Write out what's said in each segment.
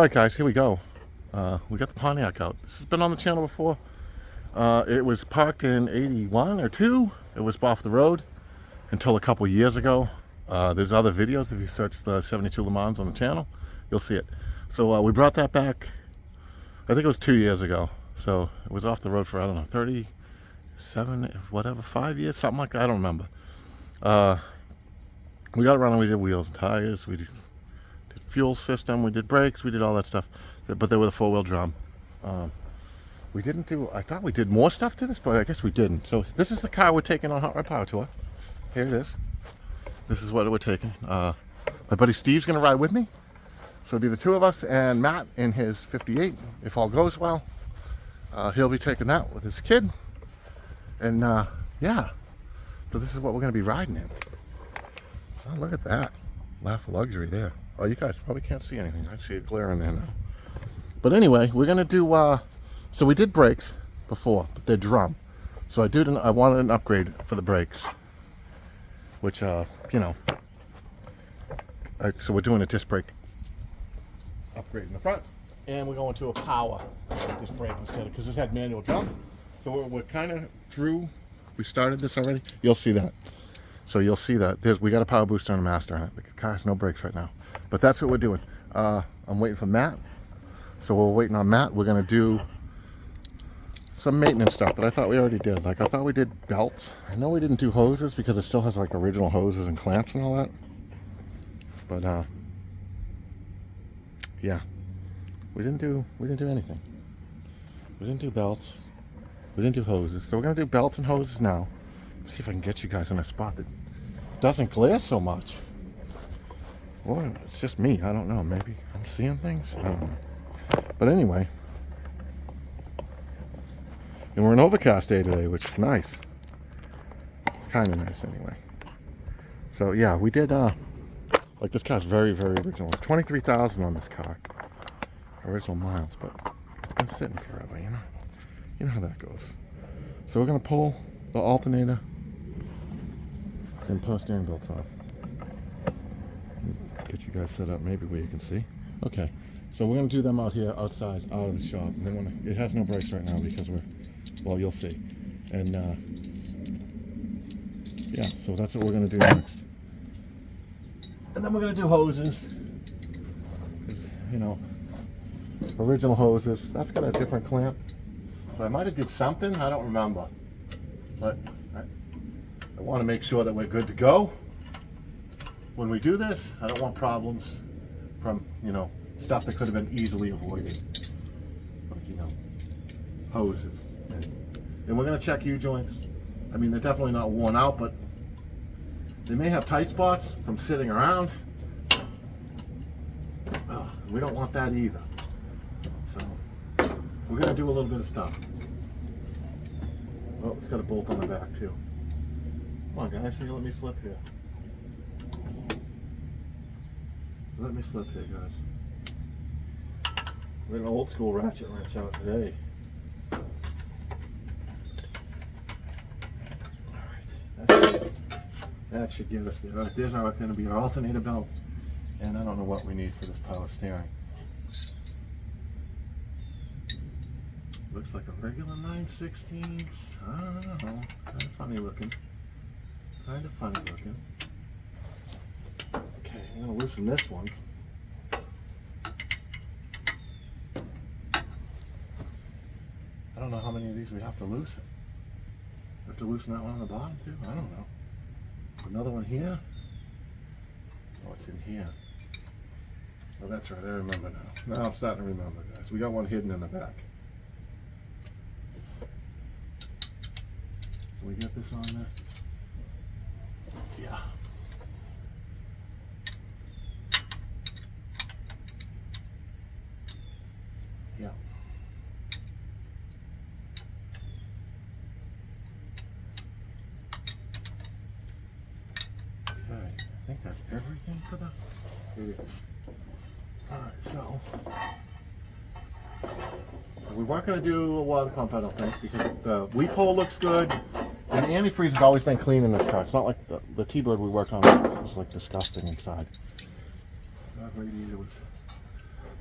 Alright guys, here we go. We got the Pontiac out. This has been on the channel before. It was parked in 81 or 2. It was off the road until a couple years ago. There's other videos. If you search the 72 LeMans on the channel, you'll see it. So we brought that back, I think it was 2 years ago. So it was off the road for, I don't know, 37, whatever, 5 years, something like that. I don't remember. We got around and we did wheels and tires. We did fuel system, we did brakes, we did all that stuff, but they were the 4-wheel drum. We didn't do, I thought we did more stuff to this, but I guess we didn't. So this is the car we're taking on Hot Rod Power Tour. Here it is. This is what we're taking. My buddy Steve's gonna ride with me. So it'll be the two of us and Matt in his 58, if all goes well. He'll be taking that with his kid. And yeah, so this is what we're gonna be riding in. Oh, look at that. Laugh of luxury there. Oh, you guys probably can't see anything. I see it glaring there now. But anyway, we're gonna do. So we did brakes before, but they're drum. So I wanted an upgrade for the brakes, which you know. So we're doing a disc brake upgrade in the front, and we're going to a power disc brake instead, because this had manual drum. So we're kind of through. We started this already. You'll see that. So you'll see that we got a power booster and a master on it. The car has no brakes right now. But that's what we're doing. I'm waiting for Matt. So we're waiting on Matt. We're going to do some maintenance stuff that I thought we already did. Like I thought we did belts. I know we didn't do hoses because it still has like original hoses and clamps and all that. But yeah, we didn't do anything. We didn't do belts. We didn't do hoses. So we're going to do belts and hoses now. See if I can get you guys in a spot that doesn't glare so much. Or it's just me, I don't know. Maybe I'm seeing things, I don't know. But anyway, and we're an overcast day today, which is nice. It's kind of nice anyway. So yeah, we did, like this car's very, very original. It's 23,000 on this car. Original miles, but it's been sitting forever, you know? You know how that goes. So we're gonna pull the alternator and power steering belts off. Get you guys set up maybe where you can see. Okay, so we're gonna do them out here outside, out of the shop. And then it has no brakes right now because well, you'll see. And yeah, so that's what we're gonna do next. And then we're gonna do hoses. You know, original hoses. That's got a different clamp. So I might have did something, I don't remember. But I want to make sure that we're good to go when we do this. I don't want problems from, you know, stuff that could have been easily avoided, like, you know, hoses. And we're going to check U-joints. I mean, they're definitely not worn out, but they may have tight spots from sitting around. We don't want that either. So we're going to do a little bit of stuff. Oh, it's got a bolt on the back too. Come on guys, let me slip here. Let me slip here, guys. We're an old school ratchet wrench out today. Alright, that should get us there. There's going to be our alternator belt. And I don't know what we need for this power steering. Looks like a regular 9/16. I don't know. Kind of funny looking. Kind of funny looking. Okay, I'm going to loosen this one. I don't know how many of these we have to loosen. We have to loosen that one on the bottom too? I don't know. Another one here. Oh, it's in here. Oh, that's right. I remember now. Now I'm starting to remember, guys. We got one hidden in the back. Can we get this on there? Yeah. Yeah. Okay, I think that's everything for the... It is. Alright, so... We weren't going to do a water pump, I don't think, because the weep hole looks good. And the antifreeze has always been clean in this car. It's not like the T-Bird we worked on was like disgusting inside. That radiator was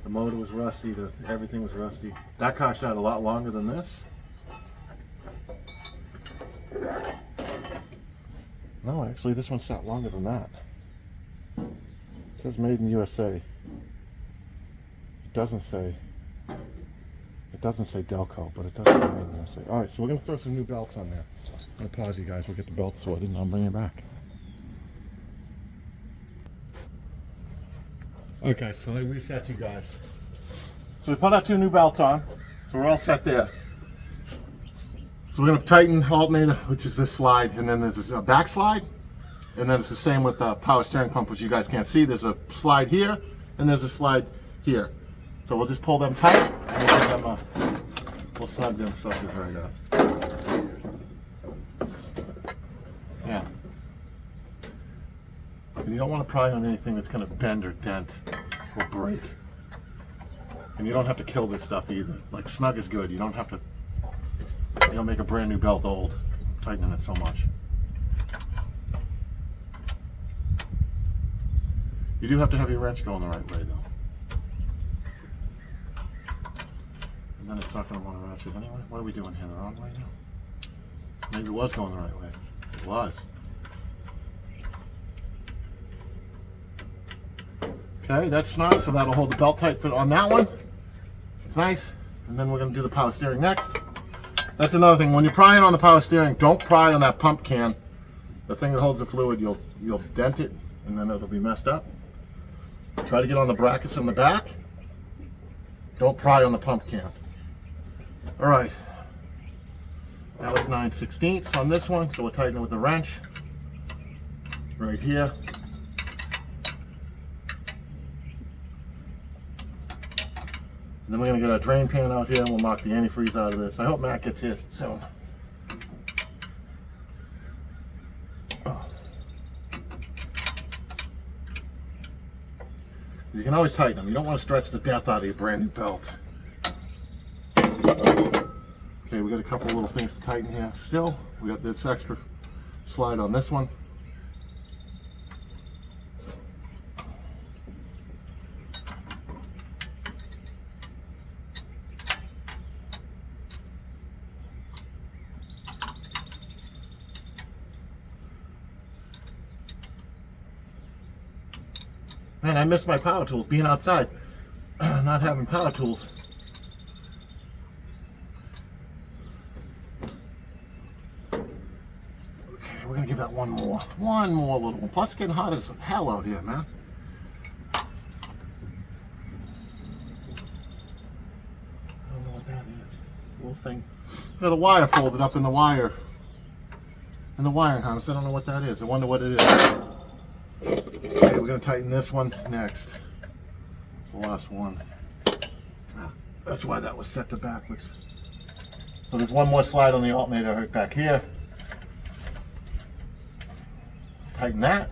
The motor was rusty, everything was rusty. That car sat a lot longer than this. No, actually this one sat longer than that. It says made in USA. It doesn't say Delco, but it does say made in USA. Alright, so we're going to throw some new belts on there. I'm going to pause you guys, we'll get the belt sorted and I'll bring it back. Okay, so let me reset you guys. So we put our 2 new belts on, so we're all set there. So we're going to tighten alternator, which is this slide, and then there's a back slide, and then it's the same with the power steering pump, which you guys can't see. There's a slide here, and there's a slide here. So we'll just pull them tight, and we'll get them, we'll snug them suckers right up. Yeah. And you don't want to pry on anything that's going to bend or dent or break. And you don't have to kill this stuff either. Like, snug is good. You don't have to, you don't make a brand new belt old, tightening it so much. You do have to have your wrench going the right way though. And then it's not going to want to ratchet anyway. What are we doing here? The wrong way now? Maybe it was going the right way. It was. Okay, that's snug, so that'll hold the belt tight fit on that one. It's nice. And then we're going to do the power steering next. That's another thing. When you're prying on the power steering, don't pry on that pump can. The thing that holds the fluid, you'll dent it, and then it'll be messed up. Try to get on the brackets in the back. Don't pry on the pump can. All right. That was 9/16 on this one, so we'll tighten it with the wrench right here. And then we're going to get our drain pan out here and we'll knock the antifreeze out of this. I hope Matt gets here soon. Oh. You can always tighten them. You don't want to stretch the death out of your brand new belt. Okay, we got a couple of little things to tighten here. Still, we got this extra slide on this one. Man, I miss my power tools, being outside, not having power tools. Okay, we're gonna give that one more little one. Plus it's getting hot as hell out here, man. I don't know what that is. Little thing. Got a wire folded up in the wiring harness. I don't know what that is. I wonder what it is. Okay, we're going to tighten this one next. The last one. That's why that was set to backwards. So there's one more slide on the alternator right back here. Tighten that.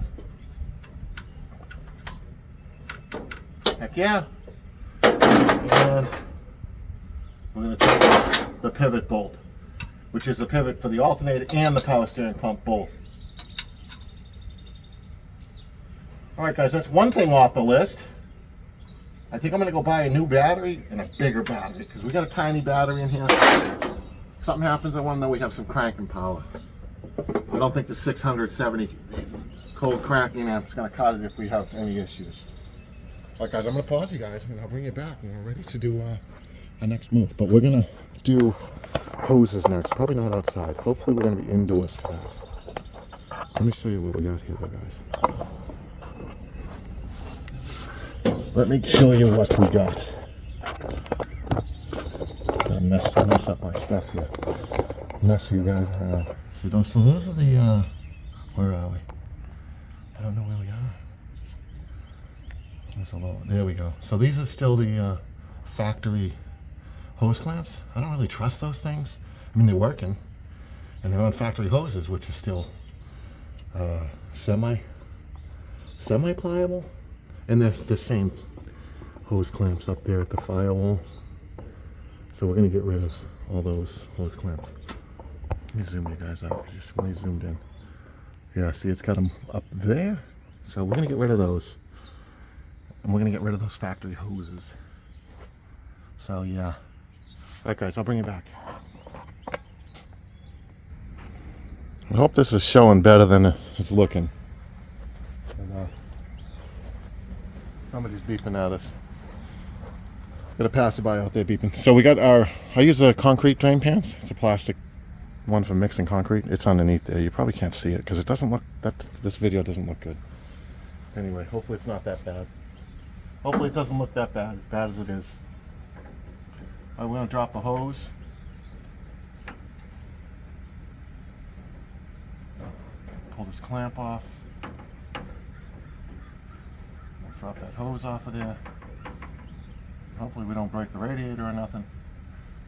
Heck yeah. And we're going to tighten the pivot bolt, which is the pivot for the alternator and the power steering pump both. Alright guys, that's one thing off the list. I think I'm going to go buy a new battery and a bigger battery because we got a tiny battery in here. If something happens, I want to know we have some cranking power. I don't think the 670 cold cranking amp is going to cut it if we have any issues. Alright guys, I'm going to pause you guys and I'll bring you back and we're ready to do our next move. But we're going to do hoses next. Probably not outside. Hopefully we're going to be indoors for that. Let me show you what we got here though, guys. Let me show you what we got. Gotta mess up my stuff here. Mess you guys around. So those are the, where are we? I don't know where we are. There's a little, there we go. So these are still the factory hose clamps. I don't really trust those things. I mean, they're working. And they're on factory hoses, which are still semi-pliable. And they're the same hose clamps up there at the firewall. So we're going to get rid of all those hose clamps. Let me zoom you guys out. Just really zoomed in. Yeah, see it's got them up there. So we're going to get rid of those. And we're going to get rid of those factory hoses. So yeah. All right, guys, I'll bring you back. I hope this is showing better than it's looking. And, somebody's beeping at us. Got a passerby out there beeping. So we got I use a concrete drain pans. It's a plastic one for mixing concrete. It's underneath there. You probably can't see it because it doesn't look, this video doesn't look good. Anyway, hopefully it's not that bad. Hopefully it doesn't look that bad as it is. All right, we're gonna drop a hose. Pull this clamp off. We'll drop that hose off of there. Hopefully we don't break the radiator or nothing.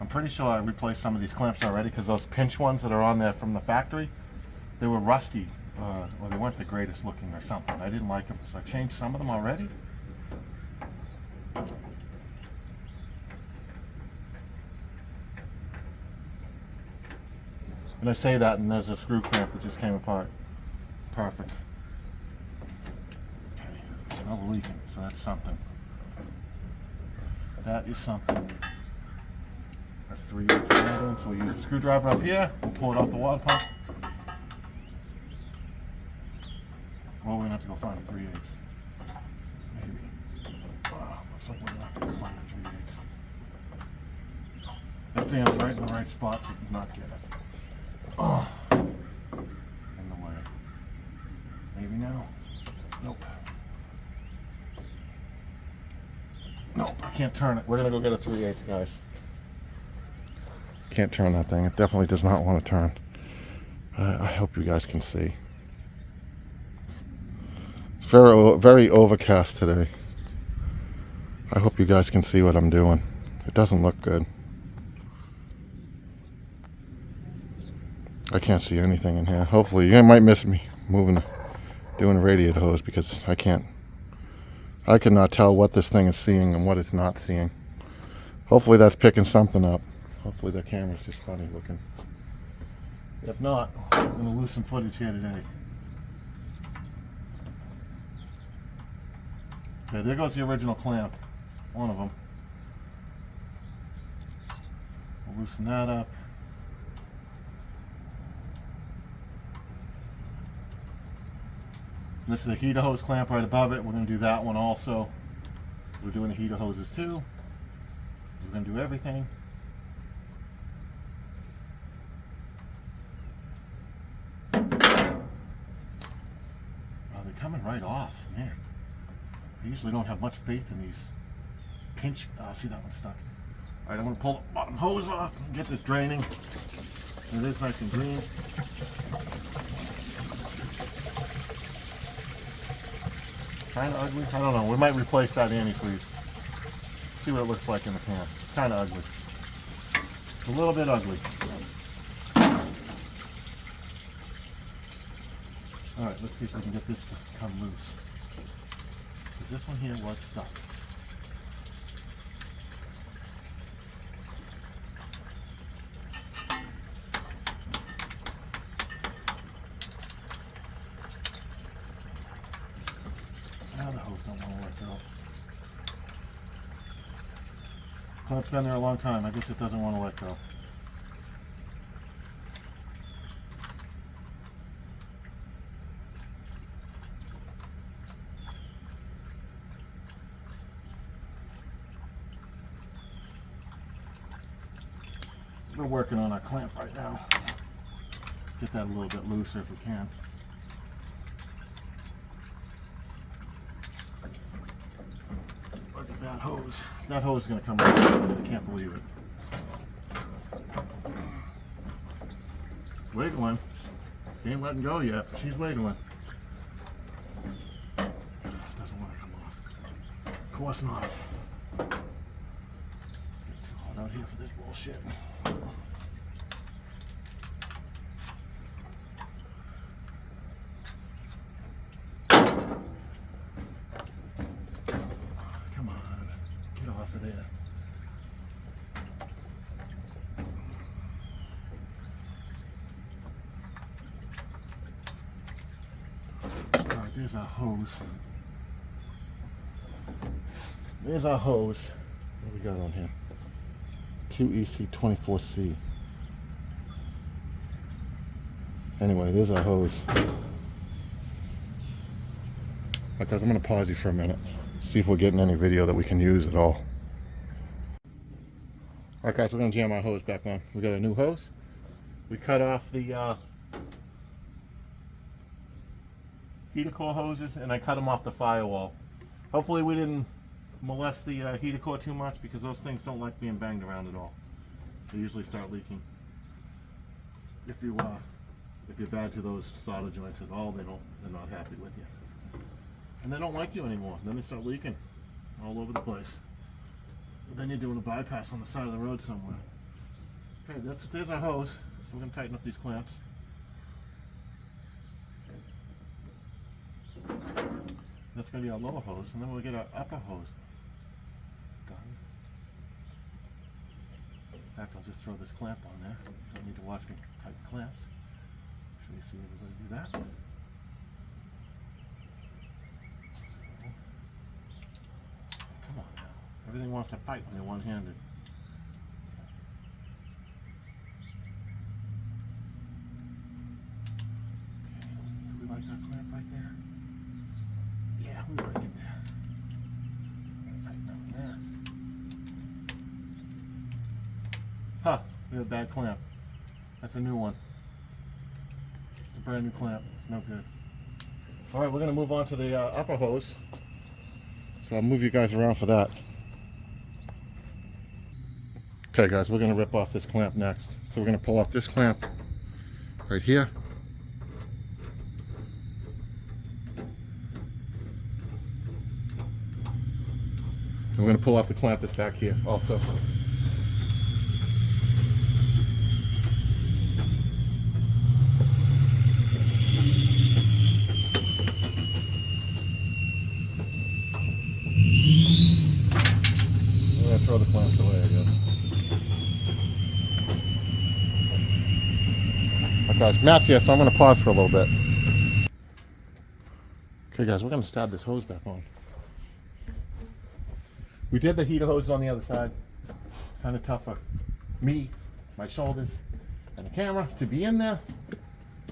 I'm pretty sure I replaced some of these clamps already because those pinch ones that are on there from the factory, they were rusty, or they weren't the greatest looking or something. I didn't like them, so I changed some of them already. And I say that, and there's a screw clamp that just came apart. Perfect. Okay, no leaking, so that's something. That is something. That's 3/8 handling, so we use a screwdriver up here. We'll pull it off the water pump. Well, we're gonna have to go find a 3/8. Maybe. Looks like we're gonna have to go find a 3/8. That fan's right in the right spot to not get it. Oh, in the way. Maybe now. Nope. Nope, I can't turn it. We're gonna go get a 3/8, guys. Can't turn that thing. It definitely does not want to turn. I hope you guys can see. It's very overcast today. I hope you guys can see what I'm doing. It doesn't look good. I can't see anything in here. Hopefully, you might miss me doing the radiator hose because I cannot tell what this thing is seeing and what it's not seeing. Hopefully that's picking something up. Hopefully the camera's just funny looking. If not, I'm going to lose some footage here today. Okay, there goes the original clamp. One of them. We'll loosen that up. This is the heater hose clamp right above it. We're going to do that one also. We're doing the heater hoses too. We're going to do everything. They're coming right off, man. I usually don't have much faith in these pinch. See, that one's stuck. All right, I'm going to pull the bottom hose off and get this draining. It is nice and green. Kind of ugly. I don't know. We might replace that antifreeze. See what it looks like in the pan. Kind of ugly. It's a little bit ugly. All right, let's see if we can get this to come loose. Because this one here was stuck. Now the hose don't want to let go. Well, it's been there a long time. I guess it doesn't want to let go. We're working on our clamp right now. Get that a little bit looser if we can. Look at that hose. That hose is going to come right out. I can't believe it. Wiggling. She ain't letting go yet, but she's wiggling. Doesn't want to come off. Of course not. Get too hot out here for this bullshit. Come on, get off of there. All right, there's our hose. There's our hose. What do we got on here? 2EC24C. Anyway, there's our hose. Alright guys, I'm going to pause you for a minute. See if we're getting any video that we can use at all. Alright guys, we're going to jam our hose back on. We got a new hose. We cut off the heater core hoses, and I cut them off the firewall. Hopefully we didn't molest the heater core too much, because those things don't like being banged around at all. They usually start leaking. If you're bad to those solder joints at all, they're not happy with you. And they don't like you anymore. Then they start leaking all over the place. But then you're doing a bypass on the side of the road somewhere. Okay, there's our hose. So we're going to tighten up these clamps. That's going to be our lower hose, and then we'll get our upper hose done. In fact, I'll just throw this clamp on there. Don't need to watch me tighten clamps. Show you, see everybody do that. Come on now. Everything wants to fight when you're one-handed. Okay, do we like our clamp right there? Yeah, we like it there. Tighten up there. Huh, we have a bad clamp. That's a new one. It's a brand new clamp. It's no good. Alright, we're going to move on to the upper hose. So I'll move you guys around for that. Okay guys, we're going to rip off this clamp next. So we're going to pull off this clamp right here. And we're going to pull off the clamp that's back here also. We're going to throw the clamps away, I guess. Okay guys, Matt's here, so I'm going to pause for a little bit. Okay guys, we're going to stab this hose back on. We did the heater hose on the other side. Kind of tough for me, my shoulders, and the camera to be in there. So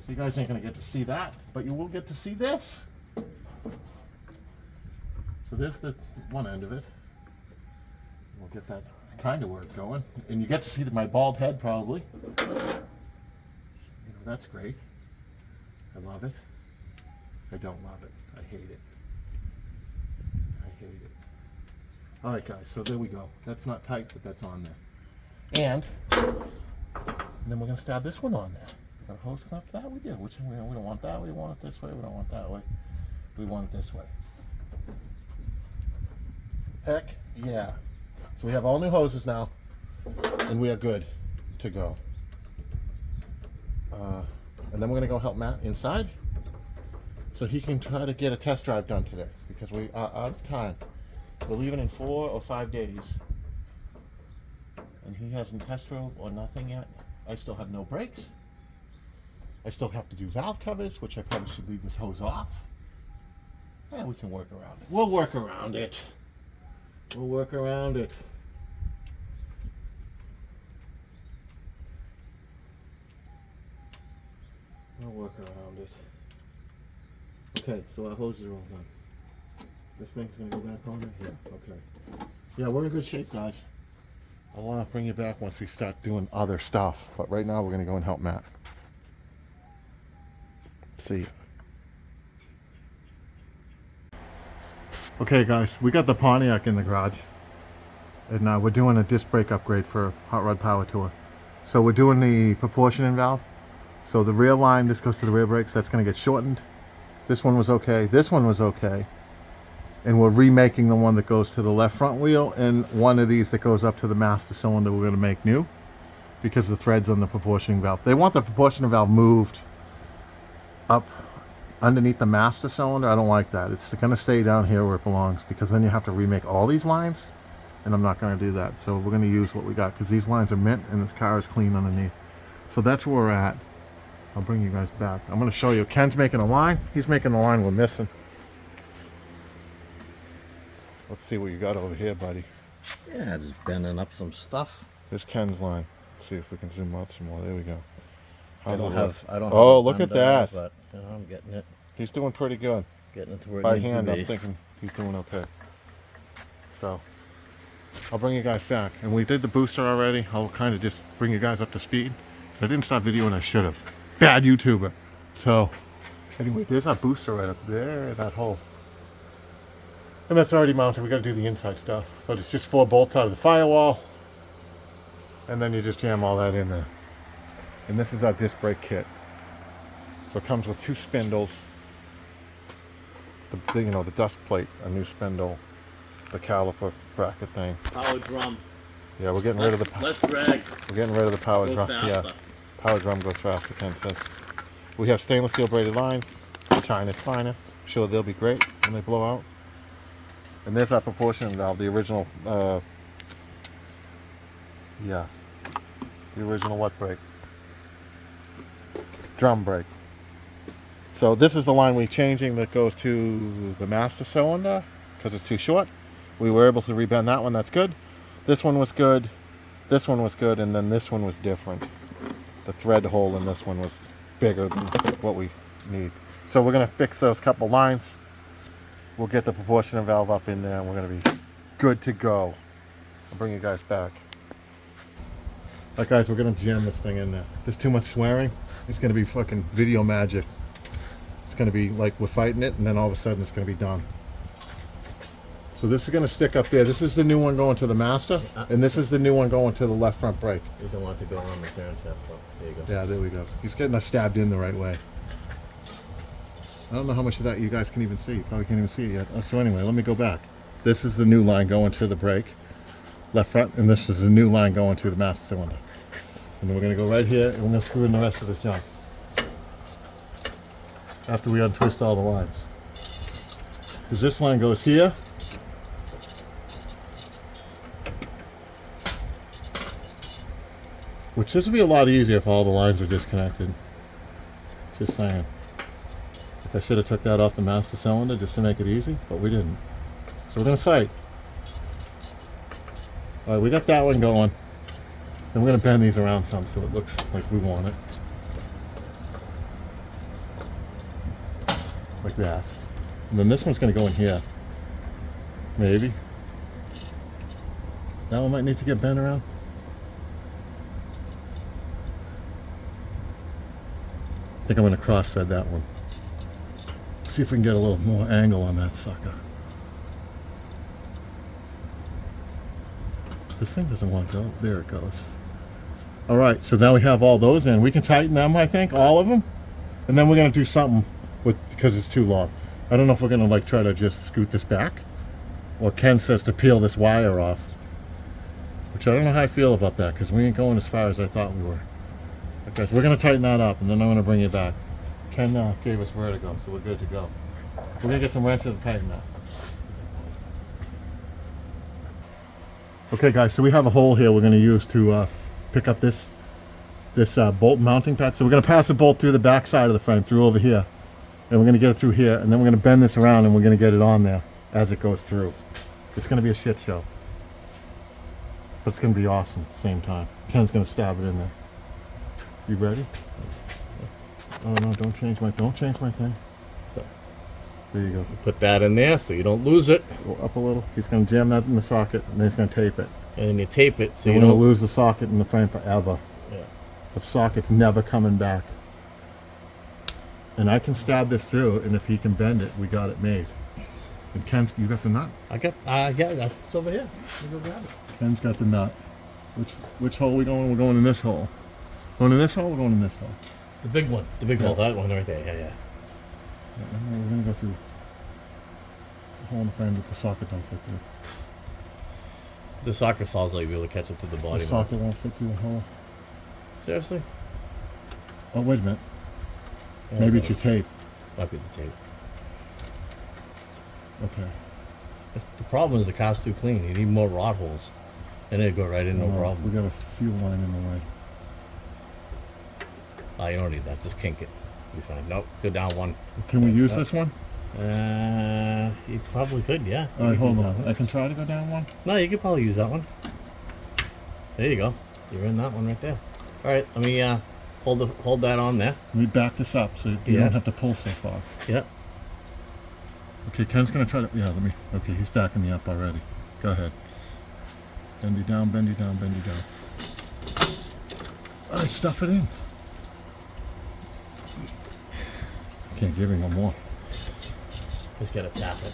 you guys ain't going to get to see that, but you will get to see this. So there's the one end of it. We'll get that kind of where it's going. And you get to see my bald head probably. You know, that's great. I love it. I don't love it. I hate it. I hate it. Alright guys, so there we go. That's not tight, but that's on there. And then we're going to stab this one on there. Got a hose clamp for that? We do. Which we don't want that. We want it this way. We don't want that way. We want it this way. Heck yeah. So we have all new hoses now, and we are good to go. And then we're going to go help Matt inside so he can try to get a test drive done today, because we are out of time. We're leaving in 4 or 5 days, and he hasn't test drove or nothing yet. I still have no brakes. I still have to do valve covers, which I probably should leave this hose off. Yeah, we can work around it. We'll work around it. We'll work around it. We'll work around it. Okay, so our hoses are all done. This thing's gonna go back on there? Yeah, okay. Yeah, we're in good shape, guys. I want to bring you back once we start doing other stuff, but right now we're gonna go and help Matt. See ya. Okay guys, we got the Pontiac in the garage, and we're doing a disc brake upgrade for Hot Rod Power Tour. So we're doing the proportioning valve. So the rear line, this goes to the rear brakes, that's going to get shortened. This one was okay, this one was okay. And we're remaking the one that goes to the left front wheel, and one of these that goes up to the master cylinder we're going to make new, because the threads on the proportioning valve. They want the proportioning valve moved up underneath the master cylinder. I don't like that. It's going to stay down here where it belongs, because then you have to remake all these lines, and I'm not going to do that. So we're going to use what we got, because these lines are mint and this car is clean underneath. So that's where we're at. I'll bring you guys back. I'm going to show you. Ken's making a line. He's making the line we're missing. Let's see what you got over here, buddy. Yeah, just bending up some stuff. Here's Ken's line. Let's see if we can zoom out some more. There we go. I don't have. Oh, look at that. But I'm getting it. He's doing pretty good. Getting it to where it By needs hand, to be. I'm thinking he's doing okay. So, I'll bring you guys back. And we did the booster already. I'll kind of just bring you guys up to speed. So I didn't start videoing, I should have. Bad YouTuber. So, anyway, there's our booster right up there, that hole. And that's already mounted. We got to do the inside stuff. But it's just 4 bolts out of the firewall. And then you just jam all that in there. And this is our disc brake kit. So it comes with 2 spindles. The dust plate, a new spindle, the caliper bracket thing. Power drum. Yeah, we're getting rid of the. Less drag. We're getting rid of the power Goes drum. faster. Yeah, power drum goes faster. Ken says. We have stainless steel braided lines, China's finest. I'm sure they'll be great when they blow out. And there's our proportion valve, the original. Yeah, the original what brake? Drum brake. So this is the line we're changing that goes to the master cylinder because it's too short. We were able to rebend that one, that's good. This one was good, this one was good, and then this one was different. The thread hole in this one was bigger than what we need. So we're going to fix those couple lines. We'll get the proportioner valve up in there and we're going to be good to go. I'll bring you guys back. Alright guys, we're going to jam this thing in there. If there's too much swearing, it's going to be fucking video magic. It's going to be like we're fighting it and then all of a sudden it's going to be done. So this is going to stick up there. This is the new one going to the master and this is the new one going to the left front brake. You don't want it to go on the steering step. There you go. Yeah, there we go. He's getting us stabbed in the right way. I don't know how much of that you guys can even see. You probably can't even see it yet. So anyway, let me go back. This is the new line going to the brake, left front, and this is the new line going to the master cylinder. And then we're going to go right here and we're going to screw in the rest of this junk. After we untwist all the lines. Because this line goes here. Which this would be a lot easier if all the lines were disconnected. Just saying. I should have took that off the master cylinder just to make it easy, but we didn't. So we're going to fight. Alright, we got that one going. Then we're going to bend these around some so it looks like we want it. Like that. And then this one's going to go in here. Maybe. That one might need to get bent around. I think I'm going to cross thread that one. See if we can get a little more angle on that sucker. This thing doesn't want to go. There it goes. Alright, so now we have all those in. We can tighten them, I think, all of them. And then we're going to do something with, because it's too long. I don't know if we're going to like try to just scoot this back. Or Ken says to peel this wire off. Which I don't know how I feel about that because we ain't going as far as I thought we were. Okay, so we're going to tighten that up and then I'm going to bring it back. Ken gave us vertigo, so we're good to go. We're going to get some wrenches to tighten that. Okay guys, so we have a hole here we're going to use to pick up this bolt mounting pad. So we're going to pass the bolt through the back side of the frame, through over here. And we're going to get it through here, and then we're going to bend this around and we're going to get it on there as it goes through. It's going to be a shit show. But it's going to be awesome at the same time. Ken's going to stab it in there. You ready? Oh no, don't change my thing. So, there you go. Put that in there so you don't lose it. Go up a little. He's going to jam that in the socket, and then he's going to tape it. And then you tape it so you don't lose the socket in the frame forever. Yeah. The socket's never coming back. And I can stab this through, and if he can bend it, we got it made. And Ken, you got the nut? I got, yeah, that's over here. You go grab it. Ken's got the nut. Which hole are we going? We're going in this hole. Going in this hole, we're going in this hole. The big one. The big hole, that one right there, yeah. We're going to go through the hole in the frame that the socket don't fit through. If the socket falls out, you'll be able to catch it through the body. The socket won't fit through the hole. Seriously? Oh, wait a minute. Maybe it's your tape. Might be the tape. Okay. The problem is the car's too clean. You need more rod holes. And it'll go right in, no problem. We got a fuel line in the way. You don't need that. Just kink it. You'll be fine. Nope. Go down one. Can we use this one? You probably could, yeah. All right, hold on. I can try to go down one? No, you could probably use that one. There you go. You're in that one right there. All right, let me hold that on there. Let me back this up so you don't have to pull so far. Yep. Okay, Ken's gonna try to. Yeah, let me. Okay, he's backing me up already. Go ahead. Bend you down, bend you down, bend you down. All right, stuff it in. Can't give him no more. Just gotta tap it.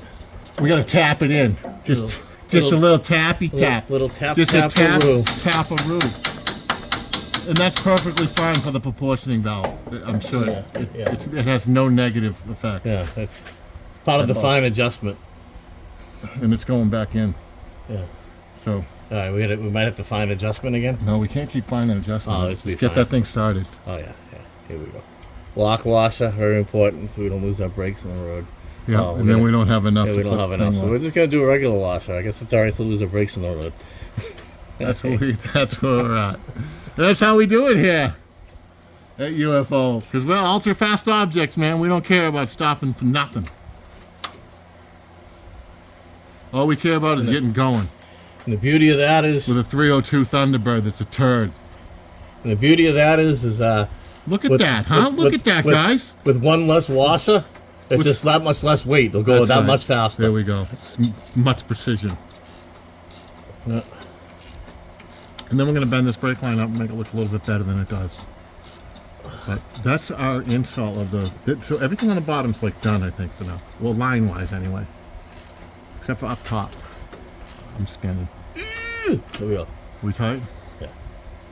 We gotta tap it in. Just a little tappy tap. Little tap, Just tap, a tap, a tap-a-roo. And that's perfectly fine for the proportioning valve. I'm sure it has no negative effects. Yeah, it's part of the fine adjustment. And it's going back in. Yeah. So. All right, we might have to fine adjustment again. No, we can't keep finding adjustment. Oh, let's get that thing started. Oh yeah. Here we go. Lock washer, very important, so we don't lose our brakes on the road. Yeah, and then we don't have enough. Yeah, we don't have enough, so we're just gonna do a regular washer. I guess it's alright to lose our brakes on the road. That's where we're at. That's how we do it here at UFO. Because we're ultra fast objects, man. We don't care about stopping for nothing. All we care about is getting going. And the beauty of that is with a 302 Thunderbird that's a turd. And the beauty of that is look at that, huh? Look at that, guys. With one less washer, it's just that much less weight. It'll go that much faster. There we go. Much precision. Yeah. And then we're going to bend this brake line up and make it look a little bit better than it does. But that's our install of the... So everything on the bottom's like done, I think, for now. Well, line-wise, anyway. Except for up top. I'm spinning. Here we go. We tight? Yeah.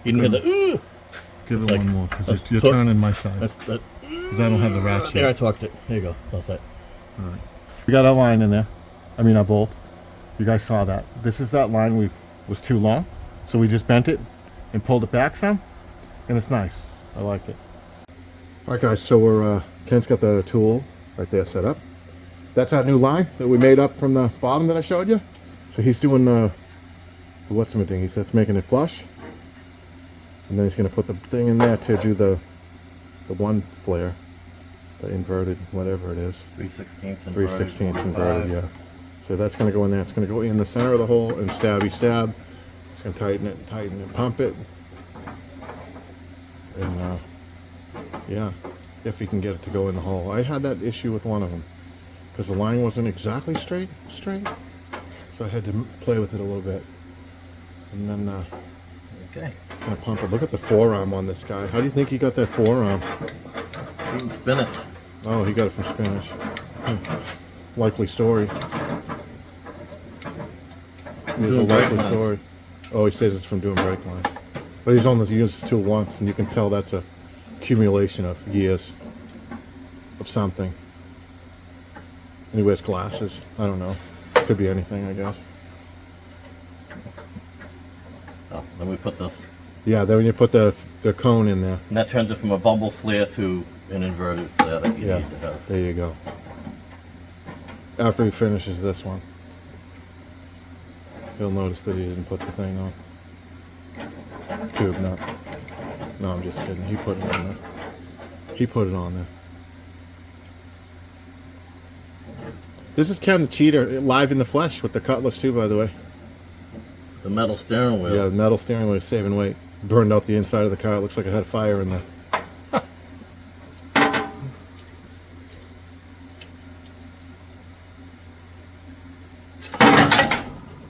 You can hear the... Give it one more, because you're turning my side. Because I don't have the ratchet. There, I torqued it. Here you go. It's all set. All right. We got our line in there. I mean, our bolt. You guys saw that. This is that line was too long. So we just bent it and pulled it back some. And it's nice. I like it. All right, guys. So we're, Ken's got the tool right there set up. That's our new line that we made up from the bottom that I showed you. So he's doing the what's the thing? He's making it flush. And then he's going to put the thing in there to do the one flare, the inverted, whatever it is. 3/16 inverted. 3/16 inverted, yeah. So that's going to go in there. It's going to go in the center of the hole and stabby stab. It's going to tighten it, pump it. And yeah, if he can get it to go in the hole. I had that issue with one of them because the line wasn't exactly straight. So I had to play with it a little bit. And then okay. Gonna pump it. Look at the forearm on this guy. How do you think he got that forearm? Eating spinach. Oh, he got it from spinach. Likely story. There's a likely story. Oh, he says it's from doing brake lines. But he's only used this tool once, and you can tell that's a accumulation of years of something. And he wears glasses. I don't know. Could be anything, I guess. Oh, then we put this. Yeah, then when you put the cone in there. And that turns it from a bubble flare to an inverted flare that you need to have. There you go. After he finishes this one, you'll notice that he didn't put the thing on. Tube, no, I'm just kidding. He put it on there. He put it on there. This is Ken the Cheater, live in the flesh with the Cutlass too, by the way. The metal steering wheel. Yeah, the metal steering wheel is saving weight. Burned out the inside of the car. It looks like it had a fire in there.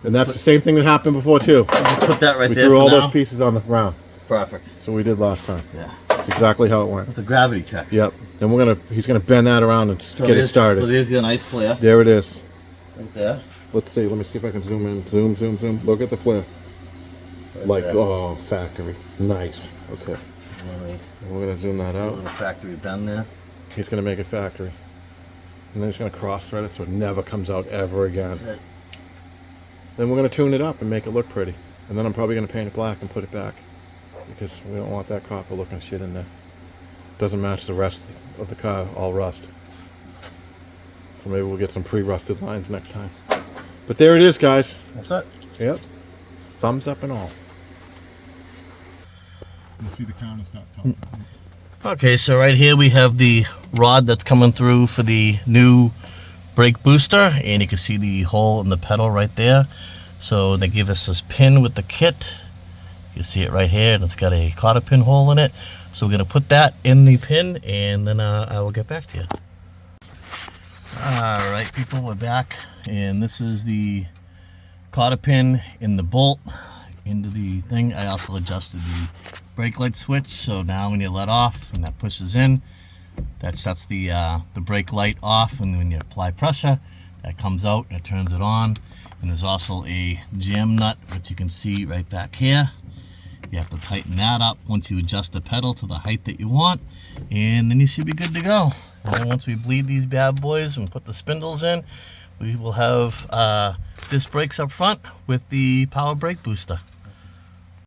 And that's the same thing that happened before too. Put that right we there. We threw all those pieces on the ground. Perfect. So we did last time. Yeah. That's exactly how it went. It's a gravity check. Yep. Then he's gonna bend that around and get it started. So there's your nice flare. There it is. Right there. Let's see. Let me see if I can zoom in. Zoom. Look at the flare. Right like, there. Oh, factory. Nice. Okay. We're gonna zoom that out. A little factory bend there. He's gonna make it factory. And then he's gonna cross thread it so it never comes out ever again. That's it. Then we're gonna tune it up and make it look pretty. And then I'm probably gonna paint it black and put it back. Because we don't want that copper looking shit in there. Doesn't match the rest of the car, all rust. So maybe we'll get some pre-rusted lines next time. But there it is, guys. That's it. Yep. Thumbs up and all. You see the counter stop talking. Okay, so right here we have the rod that's coming through for the new brake booster, and you can see the hole in the pedal right there. So they give us this pin with the kit, You see it right here, and it's got a cotter pin hole in it. So we're gonna put that in the pin, and then I will get back to you. All right, people, we're back, and this is the cotter pin in the bolt into the thing. I also adjusted the brake light switch, so now when you let off and that pushes in, that shuts the brake light off, and when you apply pressure, that comes out and it turns it on. And there's also a jam nut, which you can see right back here. You have to tighten that up once you adjust the pedal to the height that you want, and then you should be good to go. And then once we bleed these bad boys and put the spindles in, we will have disc brakes up front with the power brake booster.